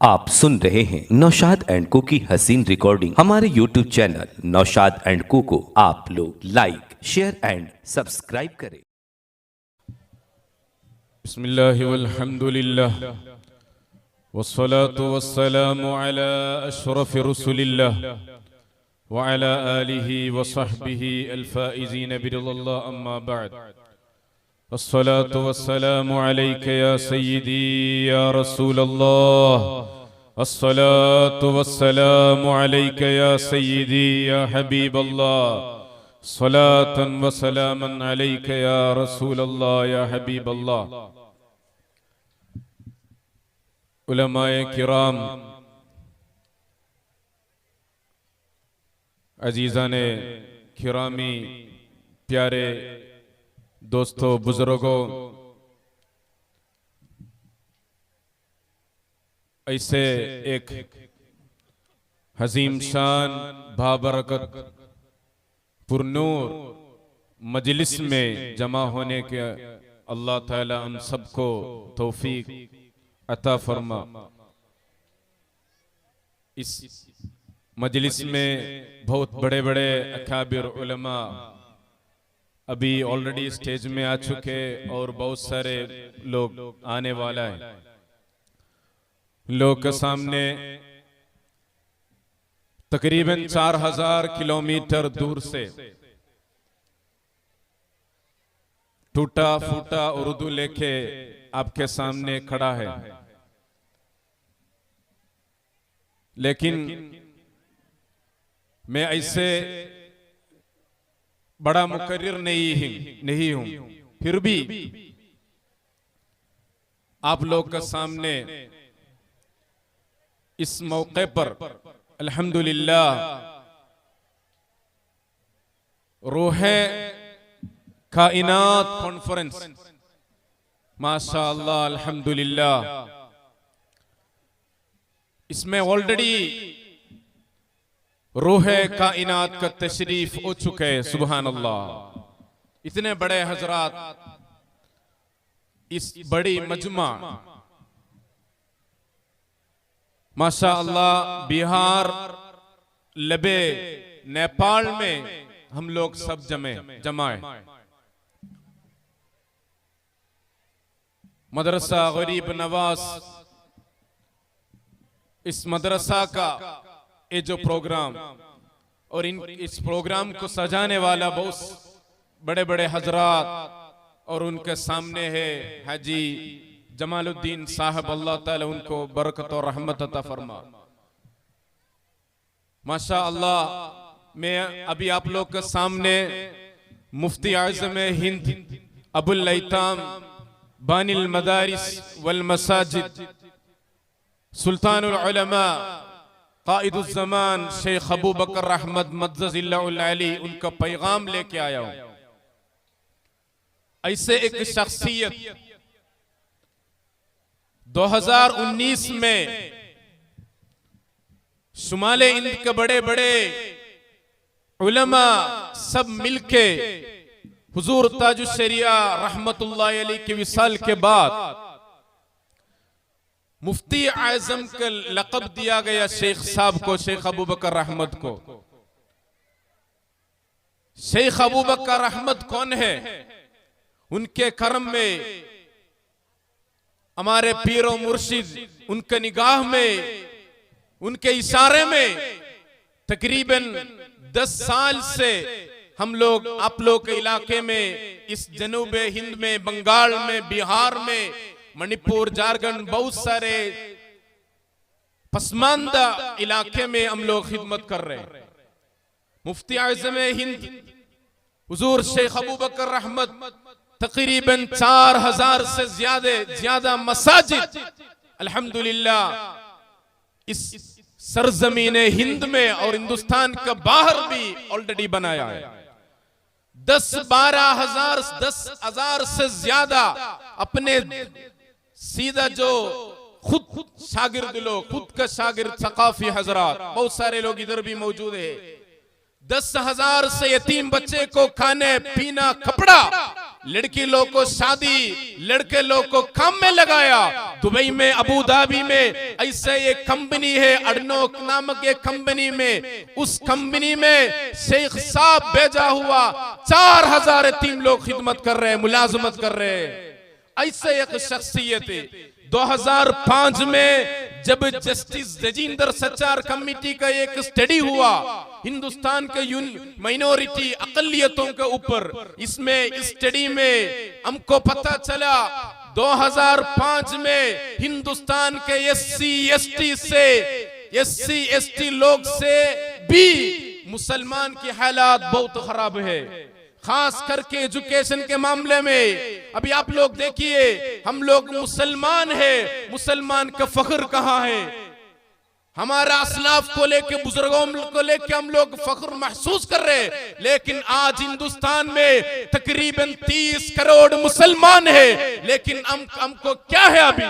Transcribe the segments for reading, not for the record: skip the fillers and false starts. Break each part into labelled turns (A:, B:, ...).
A: आप सुन रहे हैं नौशाद एंड को की हसीन रिकॉर्डिंग। हमारे यूट्यूब चैनल नौशाद एंड को आप लोग लाइक, शेयर एंड सब्सक्राइब करें।
B: बिस्मिल्लाहि वल्हम्दुलिल्लाह वस्सलातु वस्सलामु अला अशरफि रसूलिल्लाह व अला आलिहि व सहबिहि अल-फाइज़ीन बिरिज़ल्लाह अम्मा बाद। अस्सलातु वस्सलामु अलैका या सय्यदी या रसूलल्लाह, अस्सलातु वस्सलामु अलैका या सय्यदी या हबीबल्लाह, सलातन व सलामन अलैका या रसूलल्लाह या हबीबल्लाह। उलमाए किराम, अजीज़ाने किरामी, प्यारे दोस्तों, बुजुर्गों, ऐसे एक हज़ीम शान बाबरकत पुरनूर मजलिस में जमा होने के अल्लाह ताला हम सबको तौफीक अता फरमा। इस मजलिस में बहुत बड़े बड़े अकाबिर उलमा अभी ऑलरेडी स्टेज में आ चुके और बहुत सारे लोग आने वाला है। लोग के सामने तकरीबन 4000 किलोमीटर दूर से टूटा फूटा उर्दू लेके आपके सामने खड़ा है, लेकिन मैं ऐसे बड़ा मुकर्रिर नहीं हूं, फिर भी आप लोग के सामने इस मौके पर अल्हम्दुलिल्लाह रूहे कायनात कॉन्फ्रेंस, माशाअल्लाह अल्हम्दुलिल्लाह, इसमें ऑलरेडी रूहे कायनात का तशरीफ हो चुके हैं। सुभान अल्लाह, इतने बड़े हजरात इस बड़ी मजमा, माशा अल्लाह, बिहार लबे नेपाल में हम लोग सब जमाए। मदरसा गरीब नवाज, इस मदरसा का ये जो प्रोग्राम और इस प्रोग्राम को सजाने वाला बहुत बड़े बड़े हजरात, और उनके सामने है हाजी जमालुद्दीन साहब, अल्लाह ताला उनको बरकत और रहमत अता फरमा। माशा अल्लाह, मैं अभी आप लोग के सामने मुफ्ती आज़म हिंद अबुल लैताम बानिल मदारिस वल मसाजिद सुल्तानुल उलमा काइदुल ज़मान शेख अबू बकर अहमद मद्दज़िल्लाहुल अली, उनका पैगाम लेके आया हूं। ऐसे एक शख्सियत 2019 में शुमाले हिंद के बड़े बड़े उलमा सब मिलके हुजूर ताजुश शरिया रहमतुल्लाह अलैह के विसाल के बाद मुफ्ती आज़म का लक़ब दिया गया शेख साहब को, शेख अबू बकर अहमद को। शेख अबू बकर अहमद कौन है? उनके करम में, हमारे पीरो मुर्शिद, उनके निगाह में, उनके इशारे में तकरीबन 10 साल से हम लोग आप लोग के इलाके में, इस जनूबे हिंद में, बंगाल में, बिहार में, मणिपुर, झारखंड, बहुत सारे पसमानदा इलाके में हम लोग खिदमत कर रहे हैं। मुफ्ती आज़म हिंद हुजूर शेख अबू बकर अहमद तकरीबन 4000 से ज्यादा मसाजिद अल्हम्दुलिल्लाह इस सरजमीन हिंद में और हिंदुस्तान का बाहर भी ऑलरेडी बनाया है। 10,000 से ज्यादा अपने सीधा जो खुद शागिर्द लोग, खुद का शागिर्द सकाफी हजरात, बहुत सारे लोग इधर भी मौजूद है। 10,000 से यतीम बच्चे को खाने पीना कपड़ा लड़की लोग को शादी, लड़के लोग को काम में लगाया। दुबई में, अबू धाबी में ऐसे एक कंपनी है अडनोक नामक एक कंपनी में, उस कंपनी में शेख साहब भेजा हुआ 4000 यतीम लोग खिदमत कर रहे हैं, मुलाजमत कर रहे हैं। ऐसे एक शख्सियत है। 2005 में जब जस्टिस राजेंद्र सचार कमेटी का एक स्टडी हुआ हिंदुस्तान के माइनॉरिटी अकलियतों के ऊपर, इसमें स्टडी में हमको पता चला 2005 में हिंदुस्तान के एससी एसटी लोग से भी मुसलमान की हालात बहुत खराब है, खास करके एजुकेशन के मामले में। अभी आप लोग देखिए, हम लोग मुसलमान हैं, मुसलमान का फख्र कहाँ है? हमारा असलाफ को लेके, बुजुर्गों को लेके हम लोग फख्र महसूस कर रहे हैं, लेकिन आज हिंदुस्तान में तकरीबन 30 करोड़ मुसलमान है, लेकिन हमको क्या है? अभी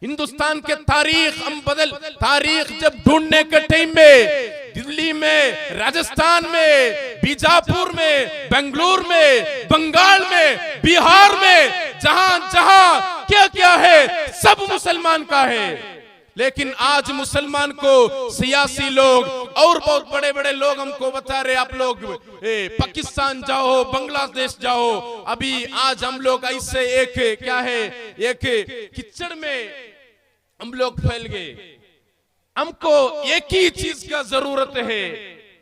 B: हिंदुस्तान के तारीख जब ढूंढने के टाइम में दिल्ली में, राजस्थान में, बीजापुर में, बेंगलुरु में, बंगाल में, बिहार में, जहां जहां क्या क्या है सब मुसलमान का है। लेकिन आज मुसलमान को सियासी लोग और बहुत बड़े बड़े लोग हमको बता रहे, आप लोग पाकिस्तान जाओ, बांग्लादेश जाओ। अभी आज हम लोग ऐसे एक क्या है, एक कीचड़ में हम लोग फैल गए। हमको एक ही चीज का जरूरत है,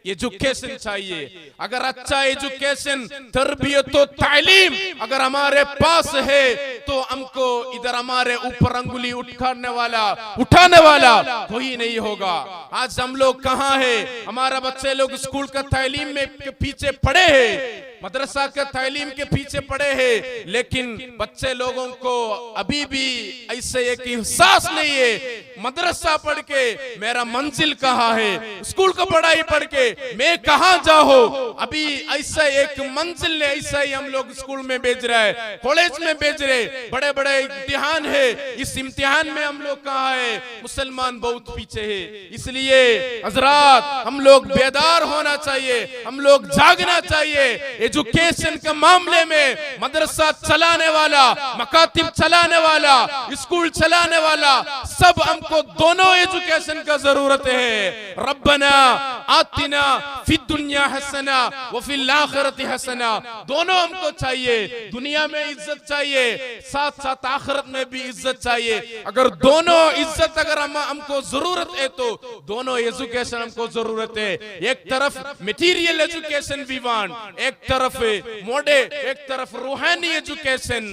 B: एजुकेशन चाहिए। अगर अच्छा एजुकेशन, तरबियत और तालीम अगर हमारे पास है तो हमको इधर हमारे ऊपर अंगुली उठाने वाला कोई नहीं होगा। आज हम लोग कहाँ है? हमारा बच्चे लोग स्कूल का तालीम में के पीछे पड़े हैं, मदरसा के तालीम के पीछे पड़े हैं, लेकिन बच्चे लोगों को अभी भी ऐसे एक एहसास नहीं है मदरसा पढ़ के मेरा मंजिल कहाँ है, स्कूल का पढ़ाई पढ़ के मैं कहाँ जाऊँ। अभी ऐसा एक मंजिल ने ऐसा ही हम लोग स्कूल में भेज रहा है, कॉलेज में भेज रहे, बड़े बड़े इम्तिहान है, इस इम्तिहान में हम लोग कहाँ है? मुसलमान बहुत पीछे है। इसलिए हजरात, हम लोग बेदार होना चाहिए, हम लोग जागना चाहिए। एजुकेशन के मामले में मदरसा चलाने वाला, मकातिब चलाने वाला, स्कूल चलाने वाला, सब हमको दोनों एजुकेशन का जरूरत है। रब्बना आतिना फिद दुनिया हसना व फिल आखिरति हसना, दोनों हमको चाहिए। दुनिया में इज्जत चाहिए, साथ साथ आखिरत में भी इज्जत चाहिए। अगर दोनों इज्जत अगर हमको जरूरत है तो दोनों एजुकेशन हमको जरूरत है। एक तरफ मटेरियल एजुकेशन भी वांट, एक तरफ एक तरफ रूहानी एजुकेशन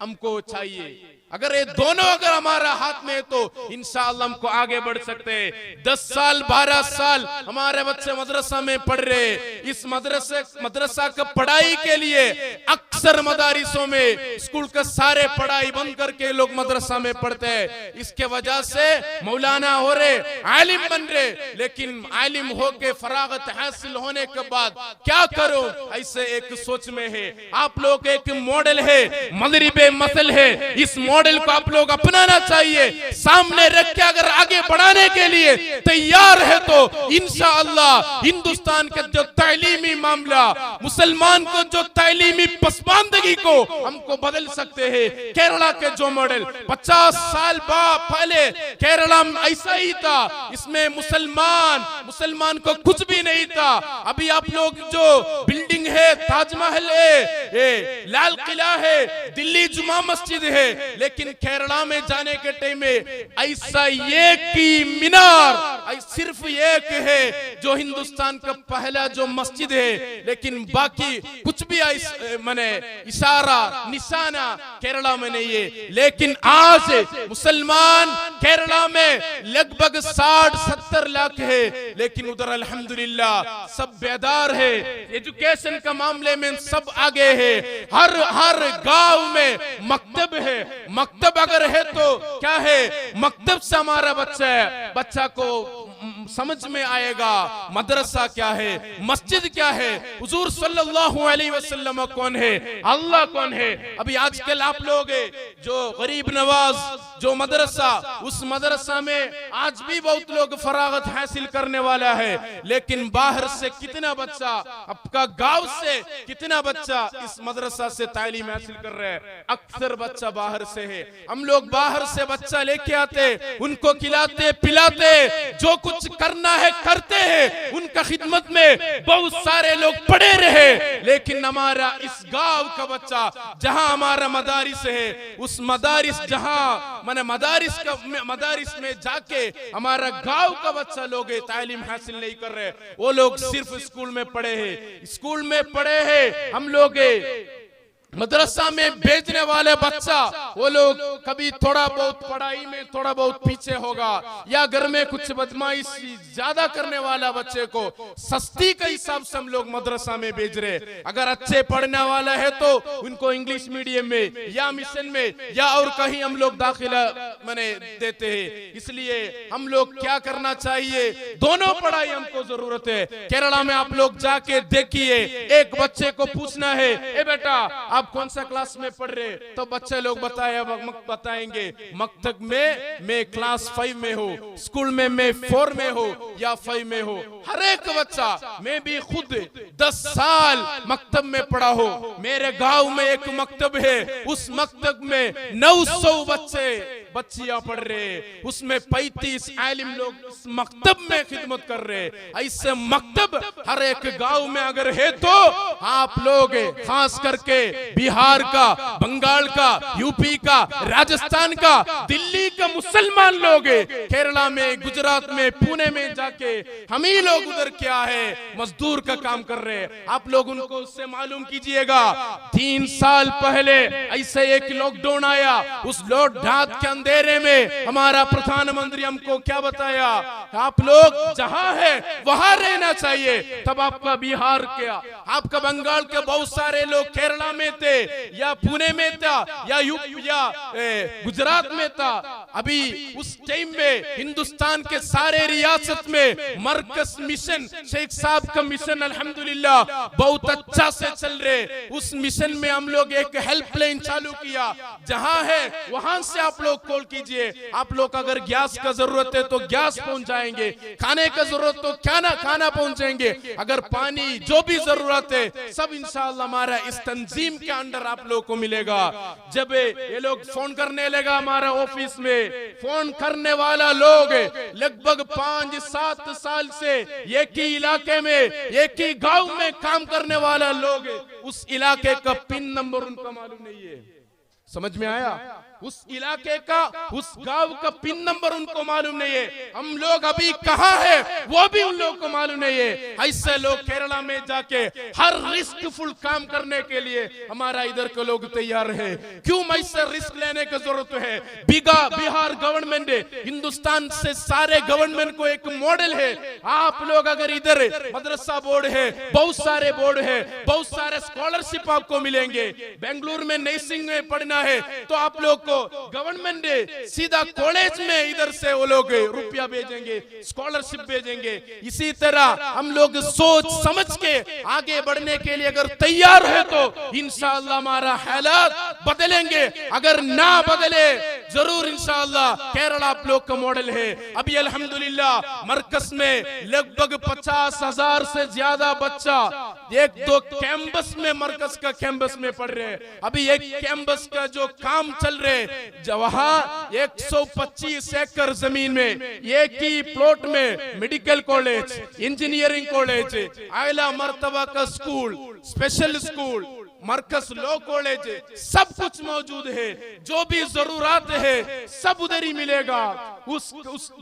B: हमको चाहिए। अगर ये दोनों अगर हमारा हाथ में है तो इंशाअल्लाह हमको आगे बढ़ सकते हैं। 10 साल 12 साल हमारे बच्चे मदरसा में पढ़ रहे, इस मदरसा का पढ़ाई के लिए अक्सर मदारिसों में स्कूल का सारे पढ़ाई बंद करके लोग मदरसा में पढ़ते हैं। इसके वजह से मौलाना हो रहे, आलिम बन रहे, लेकिन आलिम होके फरागत हासिल होने के बाद क्या करो, ऐसे एक सोच में है। आप लोग एक मॉडल है, मदरिबे मसल है, इस मॉडल को आप लोग अपनाना चाहिए। सामने रख के अगर आगे बढ़ाने के लिए तैयार है तो इंशाअल्लाह हिंदुस्तान का जो तालीमी मामला, मुसलमान को जो तालीमी पसमानदगी को हमको बदल सकते हैं। केरला के जो मॉडल 50 साल पहले केरला में ऐसा ही था, इसमें मुसलमान को कुछ भी नहीं था। अभी आप लोग जो बिल्डिंग है, ताजमहल है, लाल किला है, दिल्ली जुमा मस्जिद है, लेकिन केरला में जाने के टाइम में ऐसा एक ही मीनार सिर्फ एक है जो हिंदुस्तान का पहला जो मस्जिद है, लेकिन बाकी कुछ भी माने इशारा निशाना केरला में नहीं है। लेकिन आज मुसलमान केरला में लगभग 60-70 लाख है, लेकिन उधर अल्हम्दुलिल्लाह सब बेदार है। एजुकेशन का मामले में सब आगे है। हर गांव में मकतब है। मकतब अगर है तो क्या है, मकतब से हमारा बच्चा को समझ में आएगा मदरसा क्या है, मस्जिद क्या है, हुजूर सल्लल्लाहु अलैहि वसल्लम कौन है, अल्लाह कौन है। अभी आजकल आप लोग जो गरीब नवाज जो मदरसा, उस मदरसा मदरसा में आज भी बहुत लोग फरागत हासिल करने वाला है, लेकिन बाहर से कितना बच्चा, आपका गांव से कितना बच्चा इस मदरसा से तालीम हासिल कर रहे हैं? अक्सर बच्चा बाहर से है। हम लोग बाहर से बच्चा लेके आते, उनको खिलाते पिलाते, जो कुछ करना है करते हैं, उनका खिदमत में बहुत सारे लोग पड़े रहे, लेकिन हमारा इस गांव का बच्चा जहां हमारा मदारिस है, उस मदारिस जहां मैंने मदारिस में जाके हमारा गांव का बच्चा लोग तालीम हासिल नहीं कर रहे, वो लोग सिर्फ स्कूल में पढ़े हैं, स्कूल में पढ़े हैं। हम लोग मदरसा में भेजने वाले बच्चा, वो लोग कभी थोड़ा बहुत पढ़ाई में थोड़ा बहुत पीछे होगा, या घर में कुछ बदमाशी ज्यादा करने वाला बच्चे को सस्ती के हिसाब से हम लोग मदरसा में भेज रहे। अगर अच्छे पढ़ने वाला है तो उनको इंग्लिश मीडियम में या मिशन में या और कहीं हम लोग दाखिला मैंने देते हैं। इसलिए हम लोग क्या करना चाहिए, दोनों पढ़ाई हमको जरूरत है। केरला में आप लोग जाके देखिए, एक बच्चे को पूछना है, ए बेटा आप कौन सा क्लास में पढ़ रहे, तो बच्चे लोग बताएंगे मकतब में मैं क्लास 5 में हूँ, स्कूल में मैं 4 में हूँ या 5 में हूँ। हर एक बच्चा, मैं भी खुद 10 साल मकतब में पढ़ा हूँ। मेरे गांव में एक मकतब है, उस मकतब में 900 बच्चियां पढ़ रहे, उसमें 35 आलिम लोग उस मकतब में खिदमत कर रहे। ऐसे मकतब हर एक गांव में अगर है तो आप लोग खास करके बिहार का, बंगाल का, यूपी का, राजस्थान का, दिल्ली का मुसलमान लोग केरला में, गुजरात में, पुणे में जाके हम ही लोग उधर क्या है मजदूर का काम कर रहे हैं। आप लोग उनको उससे मालूम कीजिएगा। 3 साल पहले ऐसे एक लॉकडाउन आया, उस लॉकडाउन के अंधेरे में हमारा प्रधानमंत्री हमको क्या बताया, आप लोग जहां है वहां रहना चाहिए। तब आपका बिहार क्या, आपका बंगाल के बहुत सारे लोग केरला में थे या पुणे में था या यूपी या गुजरात में था। अभी उस टाइम में हिंदुस्तान के सारे रियासत में मरकज मिशन, शेख साहब का मिशन अल्हम्दुलिल्लाह बहुत अच्छा से चल रहे। उस मिशन में हम लोग एक हेल्पलाइन चालू किया, जहां है वहां से आप लोग कॉल कीजिए। आप लोग अगर गैस का जरूरत है तो गैस पहुंचाएंगे, खाने का जरूरत तो खाना पहुंचाएंगे, अगर पानी जो भी जरूरत है सब इंशाअल्लाह हमारा इस तंजीम के अंडर आप लोग को मिलेगा। जब ये लोग फोन करने लगा, हमारा ऑफिस में फोन करने वाला लोग लगभग 5-7 साल से एक ही इलाके में, एक ही गांव में काम करने वाला लोग, उस इलाके का पिन नंबर उनको मालूम नहीं है। समझ में आया? उस इलाके का, उस गांव का पिन नंबर उनको मालूम नहीं है। हम लोग अभी कहां है वो भी उन लोगों को मालूम नहीं है। ऐसे लोग केरला में जाके हर रिस्कफुल काम करने के लिए हमारा इधर के लोग तैयार है। क्यों ऐसे रिस्क लेने की जरूरत है? बिहार गवर्नमेंट हिंदुस्तान से सारे गवर्नमेंट को एक मॉडल है। आप लोग अगर इधर मदरसा बोर्ड है, बहुत सारे बोर्ड है, बहुत सारे स्कॉलरशिप आपको मिलेंगे। बेंगलुरु में नर्सिंग में पढ़ना है तो आप लोग गवर्नमेंट सीधा कॉलेज में इधर से वो लोग रुपया भेजेंगे, स्कॉलरशिप भेजेंगे। इसी तरह हम लोग सोच समझ के आगे बढ़ने के लिए अगर तैयार है तो इंशाअल्लाह हमारा हालात बदलेंगे। अगर ना बदले जरूर इंशाअल्लाह केरला आप लोग का मॉडल है। अभी अल्हम्दुलिल्लाह मरकज में लगभग 50,000 से ज्यादा बच्चा 1-2 कैंपस में, मरकज का कैंपस में पढ़ रहे हैं। अभी एक कैंपस का जो काम चल रहे, वहां 125 एकड़ जमीन में एक ही प्लॉट में मेडिकल कॉलेज, इंजीनियरिंग कॉलेज, आला मर्तबा का स्कूल, स्पेशल स्कूल, मरकज लॉ कॉलेज, सब कुछ मौजूद है। जो भी जरूरत है सब उधर ही मिलेगा। उस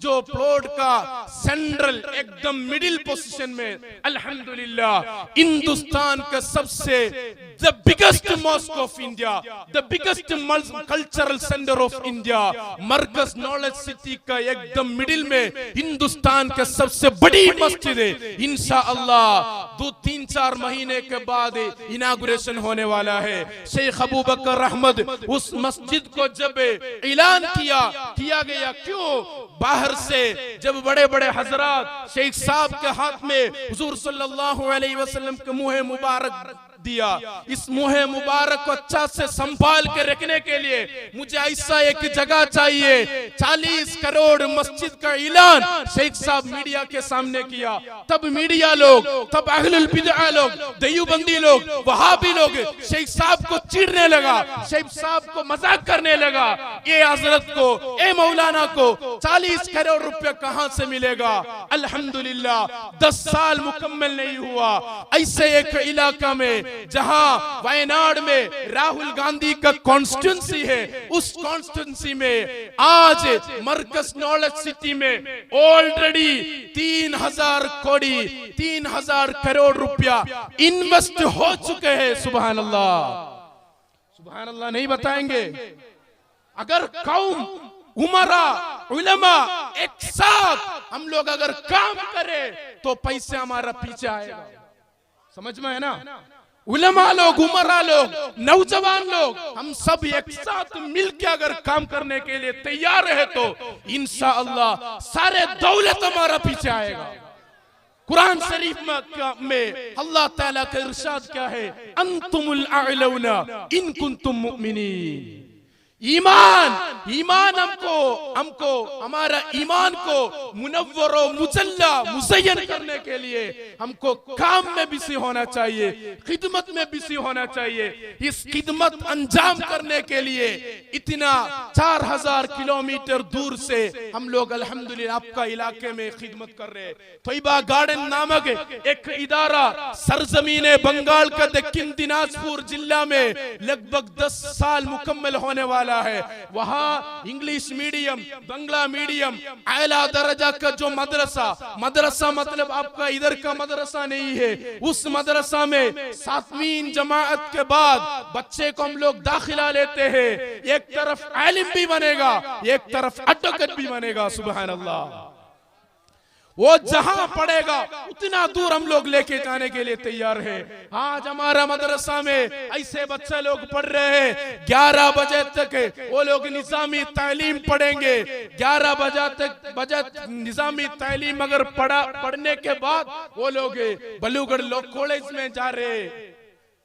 B: जो प्लॉट का सेंट्रल एकदम मिडिल पोजीशन में अल्हम्दुलिल्लाह हिंदुस्तान का सबसे the biggest mosque of India, the biggest cultural centre of India, Markaz knowledge city का एकदम मिडिल में हिंदुस्तान का सबसे बड़ी मस्जिद है। इंशाअल्लाह 2-3-4 महीने के बाद इनागुरेशन होने वाला है। शेख अबू बकर अहमद उस मस्जिद को जब ऐलान किया गया, क्यों बाहर से जब बड़े बड़े हजरात शेख साहब के हाथ में हुजूर सल्लल्लाहु अलैहि वसल्लम के मुंह मुबारक दिया। इस मुहे मुबारक को अच्छा से संभाल के रखने के लिए मुझे ऐसा एक जगह चाहिए। 40 करोड़ मस्जिद का ऐलान शेख साहब मीडिया के सामने किया। तब मीडिया लोग, तब अहलुल बिदअह लोग, देवबंदी लोग, वहाबी लोग शेख साहब को चिढ़ने लगा, शेख साहब को मजाक करने लगा। ये हजरत को, ए मौलाना को 40 करोड़ रुपया कहां से मिलेगा? अल्हम्दुलिल्लाह 10 साल मुकम्मल नहीं हुआ, ऐसे एक इलाका में जहां वायनाड में राहुल गांधी का कॉन्स्टिट्यूंसी है, उस कॉन्स्टिट्यूंसी में आज मरकज नॉलेज सिटी में ऑलरेडी 3000 करोड़ रुपया इन्वेस्ट हो चुके हैं। सुभान अल्लाह, सुभान अल्लाह नहीं बताएंगे? अगर कौम, उमरा, उलमा एक साथ हम लोग अगर काम करें तो पैसे हमारा पीछे आएगा। समझ में है ना? उलमा लोग, उमरा लोग, नौजवान लोग, हम सब एक साथ मिलकर अगर काम करने के लिए तैयार है तो इंशाअल्लाह सारे दौलत हमारा पीछे आएगा। कुरान शरीफ में अल्लाह ताला का इरशाद क्या है? अंतुमुल अअलौना इन कुंतुम मुमिनीन। ईमान हमको हमारा ईमान को मुनव्वर और मुजल्ला मुज़य्यन करने के लिए हमको काम में बिजी होना चाहिए, खिदमत में बिजी होना चाहिए। इस खिदमत अंजाम करने के लिए इतना 4000 किलोमीटर दूर से हम लोग अल्हम्दुलिल्लाह आपका इलाके में खिदमत कर रहे हैं। तैयबा गार्डन नामक एक इदारा सरजमीन बंगाल का दक्षिण दिनाजपुर जिला में लगभग 10 साल मुकम्मल होने वाला है। वहां इंग्लिश मीडियम, बंगला मीडियम, आला दर्जा का जो मदरसा मतलब आपका इधर का मदरसा नहीं है, उस मदरसा में 7वीं जमाअत के बाद बच्चे को हम लोग दाखिला लेते हैं। एक तरफ आलिम भी बनेगा, एक तरफ एडवोकेट भी बनेगा। सुभान अल्लाह, वो जहां पढ़ेगा उतना दूर हम लोग लेके जाने के लिए तैयार है। आज हमारा मदरसा में ऐसे बच्चे लोग पढ़ रहे हैं, 11 बजे तक वो लोग निजामी तालीम पढ़ेंगे। 11 बजे तक निजामी तालीम अगर पढ़ने के बाद वो लोग बलूगढ़ लॉ कॉलेज में जा रहे हैं।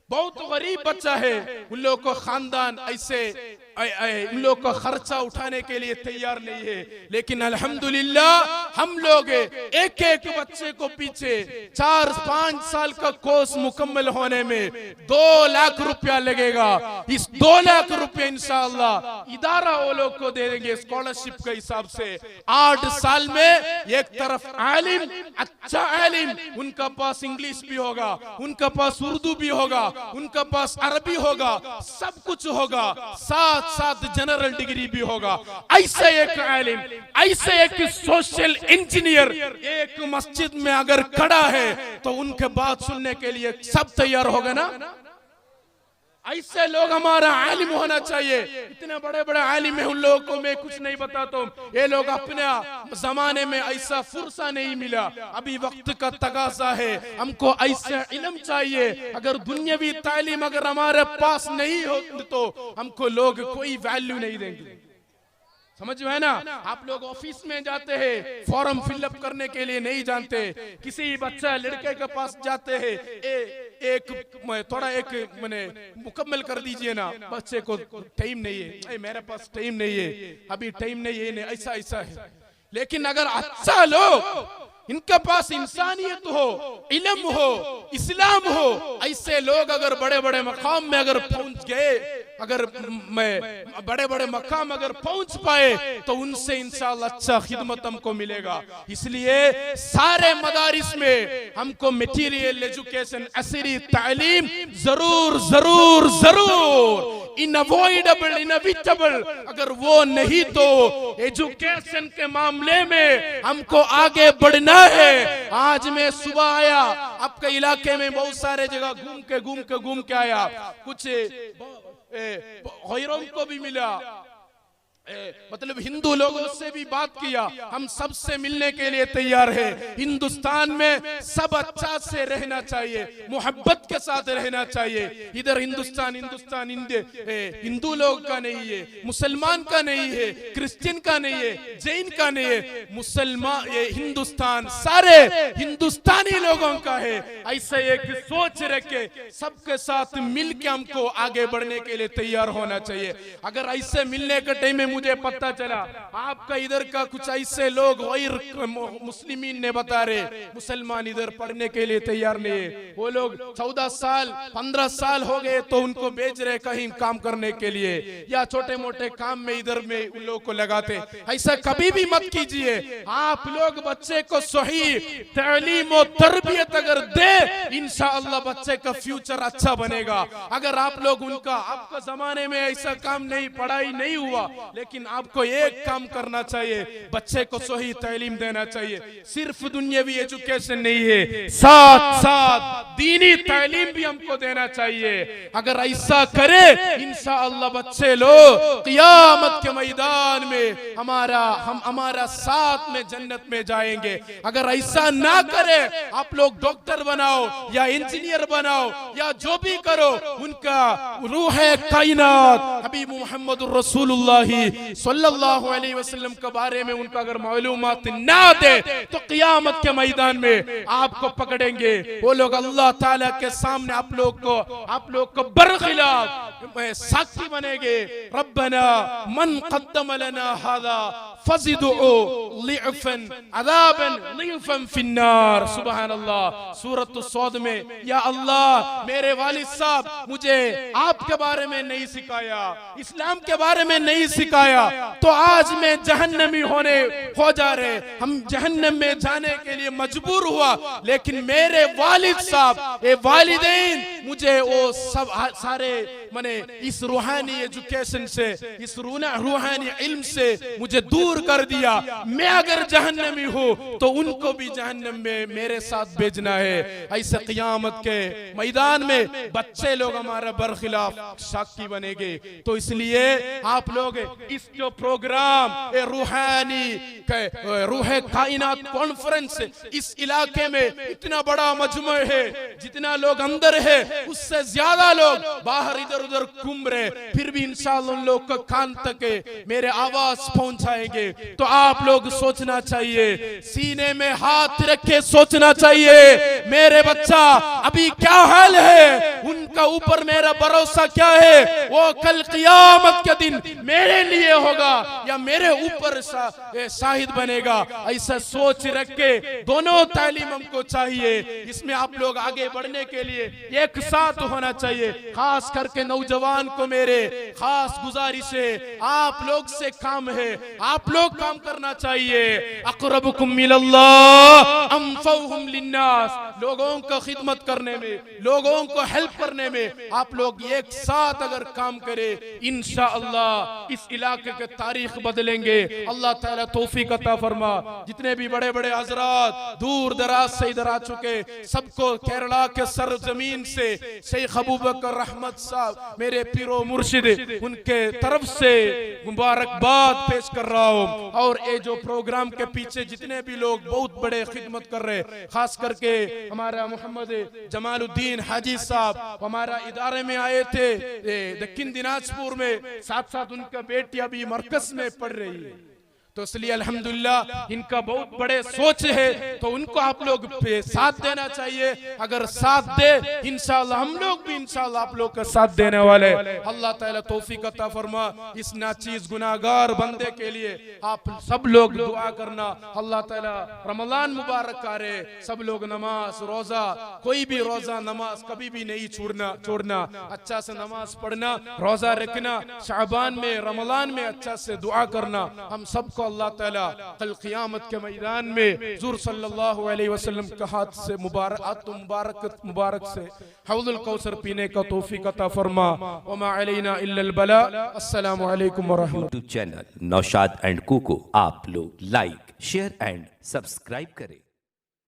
B: बहुत गरीब बच्चा है, उन लोगों को खानदान ऐसे उन लोग का खर्चा उठाने के लिए तैयार नहीं है। लेकिन अल्हम्दुलिल्लाह हम लोग एक एक बच्चे को पीछे 4-5 साल का कोर्स मुकम्मल होने में 2 लाख रुपया लगेगा। इस 2 लाख रुपया इंशाअल्लाह इदारा वो लोग को दे देंगे स्कॉलरशिप के हिसाब से। 8 साल में एक तरफ आलिम, अच्छा आलिम, उनका पास इंग्लिश भी होगा, उनका पास उर्दू भी होगा, उनका पास अरबी होगा, सब कुछ होगा, साथ जनरल डिग्री भी होगा। ऐसे एक आलिम, ऐसे एक सोशल इंजीनियर एक मस्जिद में अगर खड़ा है तो उनके बात सुनने के लिए सब तैयार होगा ना? ऐसे लोग हमारा आलिम होना चाहिए। इतने बड़े बड़े आलिम है, उन लोगों को मैं कुछ नहीं बताता हूँ। ये लोग अपने जमाने में ऐसा फुर्सा नहीं मिला, अभी वक्त का तकाजा है, हमको ऐसा इल्म चाहिए। अगर दुनियावी तालीम अगर हमारे पास नहीं हो तो हमको लोग कोई वैल्यू नहीं देंगे। समझ में है ना? आप लोग ऑफिस में जाते हैं, फॉर्म फिलअप करने के लिए नहीं जानते, किसी बच्चा लड़के के पास जाते हैं, थोड़ा मैंने मुकम्मल कर दीजिए ना, बच्चे को टाइम नहीं है, मेरे पास टाइम नहीं है, अभी टाइम नहीं है, ऐसा है। लेकिन अगर अच्छा लोग, इनके पास इंसानियत हो, इल्म हो, इस्लाम हो, ऐसे लोग अगर बड़े बड़े मकाम में अगर पहुंच गए, अगर मैं बड़े बड़े मकाम अगर पहुंच पाए तो उनसे इंशाअल्लाह अच्छा खिदमत हमको मिलेगा। इसलिए सारे मदारिस में हमको मटीरियल एजुकेशन, असरी तालीम जरूर जरूर जरूर इनअवॉइडेबल, इनएविटेबल, अगर वो नहीं तो एजुकेशन के मामले में हमको आगे बढ़ना है। आज मैं सुबह आया, आपके इलाके में बहुत सारे जगह घूम के आया, कुछ गैरों को भी मिला, मतलब हिंदू लोगों से भी बात किया, हम सबसे मिलने के लिए तैयार है। हिंदुस्तान में सब अच्छा से रहना चाहिए, मोहब्बत के साथ रहना चाहिए। इधर हिंदुस्तान हिंदू लोग का नहीं है, मुसलमान का नहीं है, क्रिश्चियन का नहीं है, जैन का नहीं है, मुसलमान ये हिंदुस्तान सारे हिंदुस्तानी लोगों का है। ऐसे एक सोच रख के सबके साथ मिल के हमको आगे बढ़ने के लिए तैयार होना चाहिए। अगर ऐसे मिलने के टाइम में मुझे पता चला आपका इधर का कुछ ऐसे लोग मुस्लिमीन ने बता रहे मुसलमान इधर पढ़ने के लिए तैयार नहीं है, वो लोग 14 साल 15 साल हो गए तो उनको भेज रहे कहीं काम करने के लिए या छोटे मोटे काम में इधर में उन लोगों को लगाते। ऐसा कभी भी मत कीजिए। आप लोग बच्चे को सही तालीम और तरबियत अगर दे, इंशाअल्लाह बच्चे का फ्यूचर अच्छा बनेगा। अगर आप लोग उनका, आपका जमाने में ऐसा काम नहीं, पढ़ाई नहीं हुआ, लेकिन आपको एक काम करना चाहिए, बच्चे को सही तालीम देना चाहिए। सिर्फ दुनियावी एजुकेशन नहीं है, साथ साथ दीनी तालीम भी हमको देना चाहिए। अगर ऐसा करे इंशाअल्लाह बच्चे लोग क़यामत के मैदान में हमारा साथ में जन्नत में जाएंगे। अगर ऐसा ना करे, आप लोग डॉक्टर बनाओ या इंजीनियर बनाओ या जो भी करो, उनका रूह कायनात हबीब मोहम्मद रसूलुल्लाह सल्लल्लाहु अलैहि वसल्लम के बारे में उनका अगर मालूमात ना दे तो क़यामत के मैदान में आपको पकड़ेंगे वो लोग। अल्लाह ताला के सामने आप लोग को बरखिलाफ साक्षी बनेंगे। रब्बना मन क़द्दम लना हादा फज़िदु लिअफ़न अज़ाबन लिअफ़न फिन्नार। सुभान अल्लाह। सूरत सौद में, या अल्लाह मेरे वालिद साहब मुझे आपके बारे में नहीं सिखाया, इस्लाम के बारे में नहीं सिखाया, तो आज मैं जहन्नमी हो जा रहे, हम जहन्नम में जाने के लिए मजबूर हुआ। लेकिन मेरे वालिद साहब, ये वालिदैन मुझे वो सब सारे माने इस रूहानी एजुकेशन से, इस रूहानी इल्म से मुझे दूर कर दिया। मैं अगर जहन्नमी हूँ तो उनको भी जहन्नम में मेरे साथ भेजना है। ऐसे क़यामत के मैदान में बच्चे लोग हमारा बरखिलाफ साक्षी बनेंगे। तो इसलिए आप लोग इस जो प्रोग्राम रूहानी रूह कायनात कॉन्फ्रेंस, इस इलाके में इतना बड़ा मजमा है, जितना लोग अंदर है उससे ज्यादा लोग बाहर इधर उधर घूम रहे, फिर भी इंशाअल्लाह उन लोग को कान तक मेरे आवाज पहुंचाएंगे। तो आप लोग सोचना चाहिए, सीने में हाथ रखे सोचना चाहिए, मेरे बच्चा अभी क्या हाल है, उनका ऊपर मेरा भरोसा क्या है, वो कल क़यामत के दिन मेरे लिए होगा या मेरे ऊपर शाहिद बनेगा। ऐसा सोच रख के दोनों तालीम हमको चाहिए। इसमें आप लोग आगे बढ़ने के लिए एक साथ होना चाहिए। खास करके नौजवान को मेरे खास गुजारिश है, आप लोग से काम है, आप लोग काम करना चाहिए। अक़रबुकुम मिनल्लाह अनफ़अहुम लिन्नास। लोगों को खिदमत करने में, लोगों को हेल्प करने में आप लोग एक साथ अगर काम करें, इंशाअल्लाह इस इलाके के तारीख बदलेंगे। अल्लाह ताला तौफीक अता फरमा। जितने भी बड़े बड़े हजरात दूर दराज से इधर आ चुके, सबको केरला के सरजमीन से शेख अबू बकर रहमत साहब मेरे पीरो मुर्शिद, उनके तरफ से मुबारकबाद पेश कर रहा हूँ। और ये जो प्रोग्राम के पीछे जितने भी लोग बहुत बड़े खिदमत कर रहे, खास करके हमारा मोहम्मद जमालुद्दीन हाजी साहब हमारा इदारे में आए थे दक्षिण दिनाजपुर में, साथ साथ उनका बेटी अभी मरकज में पढ़ रही है। तो इसलिए अल्हम्दुलिल्लाह इनका बहुत बड़े सोच है, तो उनको आप लोग साथ देना चाहिए। अगर साथ दे इंशाअल्लाह हम लोग भी इंशाअल्लाह आप लोग का साथ देने वाले। अल्लाह ताला तौफीक अता फरमा। इस नाचीज गुनाहगार बंदे के लिए आप सब लोग दुआ करना। अल्लाह ताला रमजान मुबारक करे, सब लोग नमाज रोजा, कोई भी रोजा नमाज कभी भी नहीं छोड़ना, अच्छा से नमाज पढ़ना, रोजा रखना, शाबान में रमजान में अच्छा से दुआ करना। हम सबको अल्लाह ताला कल क़यामत के मैदान में हुज़ूर सल्लल्लाहु अलैहि वसल्लम के हाथ से मुबारक से हौज़ुल कौसर पीने का तौफीक अता फरमा। व मा अलैना इल्लल बला। अस्सलामु अलैकुम व रहमतुल्लाह।
A: यूट्यूब चैनल नौशाद एंड कू को आप लोग लाइक, शेयर एंड सब्सक्राइब करें।